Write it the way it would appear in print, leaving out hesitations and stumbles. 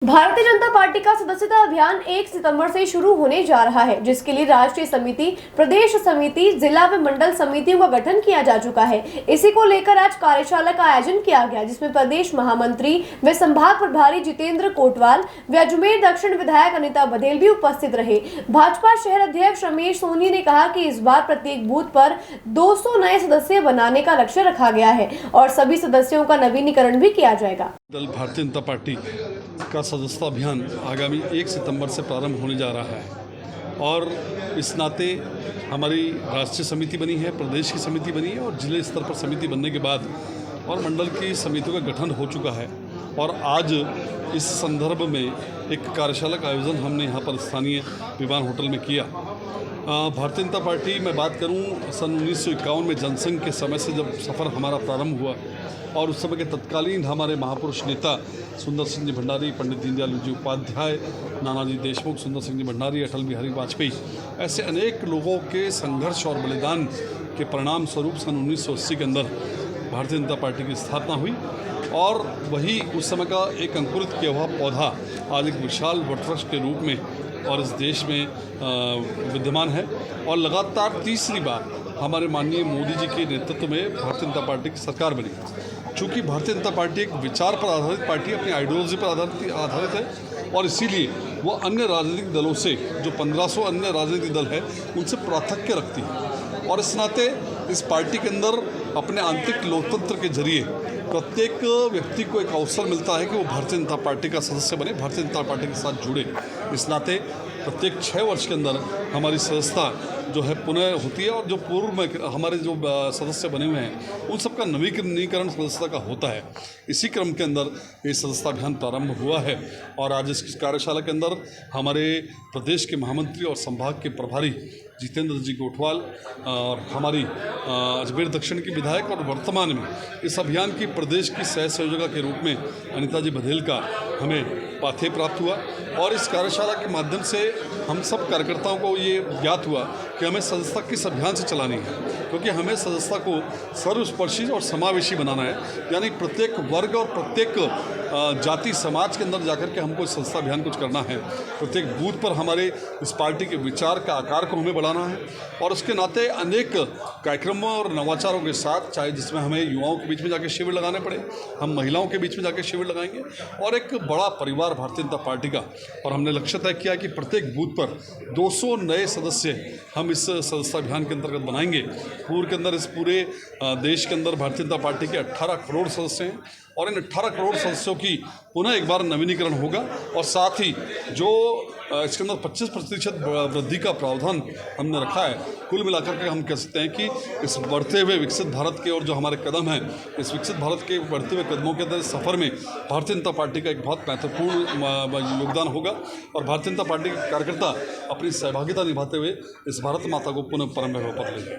Bharatiya Janata party का सदस्यता अभियान 1 सितंबर से शुरू होने जा रहा है, जिसके लिए राष्ट्रीय समिति, प्रदेश समिति, जिला व मंडल समितियों का गठन किया जा चुका है। इसी को लेकर आज कार्यशाला का आयोजन किया गया, जिसमें प्रदेश महामंत्री व संभाग प्रभारी जितेंद्र कोटवाल व अजमेर दक्षिण विधायक अनिता बघेल भी उपस्थित रहे। भाजपा शहर अध्यक्ष रमेश सोनी ने कहा कि इस बार प्रत्येक बूथ पर 200 नए सदस्य बनाने का लक्ष्य रखा गया है और सभी सदस्यों का नवीनीकरण भी किया जाएगा। दल भारतीय जनता पार्टी का सदस्यता अभियान आगामी 1 सितंबर से प्रारंभ होने जा रहा है और इस नाते हमारी राष्ट्रीय समिति बनी है, प्रदेश की समिति बनी है और जिले स्तर पर समिति बनने के बाद और मंडल की समितियों का गठन हो चुका है। और आज इस संदर्भ में एक कार्यशाला का आयोजन हमने यहाँ पर स्थानीय विमान होटल में किया। भारतीय जनता पार्टी में बात करूं, सन 1951 में जनसंघ के समय से जब सफ़र हमारा प्रारंभ हुआ और उस समय के तत्कालीन हमारे महापुरुष नेता सुंदर सिंह जी भंडारी, पंडित दीनदयाल जी उपाध्याय, नानाजी देशमुख, सुंदर सिंह जी भंडारी, अटल बिहारी वाजपेयी, ऐसे अनेक लोगों के संघर्ष और बलिदान के परिणाम स्वरूप सन 1980 के अंदर भारतीय जनता पार्टी की स्थापना हुई और वही उस समय का एक अंकुरित किया हुआ पौधा आज एक विशाल वटवृक्ष के रूप में और इस देश में विद्यमान है। और लगातार तीसरी बार हमारे माननीय मोदी जी के नेतृत्व में भारतीय जनता पार्टी की सरकार बनी। चूँकि भारतीय जनता पार्टी एक विचार पर आधारित पार्टी, अपनी आइडियोलॉजी पर आधारित है और इसीलिए वो अन्य राजनीतिक दलों से, जो 1500 अन्य राजनीतिक दल है, उनसे प्राथक्य रखती है। और इस नाते इस पार्टी के अंदर अपने आंतरिक लोकतंत्र के जरिए प्रत्येक व्यक्ति को एक अवसर मिलता है कि वो भारतीय जनता पार्टी का सदस्य बने, भारतीय जनता पार्टी के साथ जुड़े। इस नाते प्रत्येक 6 वर्ष के अंदर हमारी सदस्यता जो है पुनः होती है और जो पूर्व में हमारे जो सदस्य बने हुए हैं उन सबका नवीनीकरण सदस्यता का होता है। इसी क्रम के अंदर ये सदस्यता अभियान प्रारंभ हुआ है और आज इस कार्यशाला के अंदर हमारे प्रदेश के महामंत्री और संभाग के प्रभारी जितेंद्र जी कोटवाल और हमारी अजमेर दक्षिण की विधायक और वर्तमान में इस अभियान की प्रदेश की सह संयोजका के रूप में अनिता जी बघेल का हमें पाथेय प्राप्त हुआ। और इस कार्यशाला के माध्यम से हम सब कार्यकर्ताओं को ये ज्ञात हुआ कि हमें सदस्यता किस अभियान से चलानी है, क्योंकि हमें सदस्यता को सर्वस्पर्शी और समावेशी बनाना है। यानी प्रत्येक वर्ग और प्रत्येक जाति समाज के अंदर जाकर के हमको सदस्यता अभियान कुछ करना है। प्रत्येक बूथ पर हमारे इस पार्टी के विचार का आकार को हमें बढ़ाना है और उसके नाते अनेक कार्यक्रमों और नवाचारों के साथ, चाहे जिसमें हमें युवाओं के बीच में जाकर शिविर लगाने पड़े, हम महिलाओं के बीच में जाकर शिविर लगाएंगे और एक बड़ा परिवार भारतीय जनता पार्टी का। और हमने लक्ष्य तय किया कि प्रत्येक बूथ पर 200 नए सदस्य हम इस सदस्यता अभियान के अंतर्गत बनाएंगे। पूर्व के अंदर इस पूरे देश के अंदर भारतीय जनता पार्टी के 18 करोड़ सदस्य हैं और इन 18 करोड़ सदस्यों की पुनः एक बार नवीनीकरण होगा और साथ ही जो इसके अंदर 25% वृद्धि का प्रावधान हमने रखा है। कुल मिलाकर के हम कह सकते हैं कि इस बढ़ते हुए विकसित भारत के और जो हमारे कदम हैं, इस विकसित भारत के बढ़ते हुए कदमों के अंदर सफ़र में भारतीय जनता पार्टी का एक बहुत महत्वपूर्ण योगदान होगा और भारतीय जनता पार्टी के कार्यकर्ता अपनी सहभागिता निभाते हुए इस भारत माता को पुनः परम वैभव पर ले जाएंगे।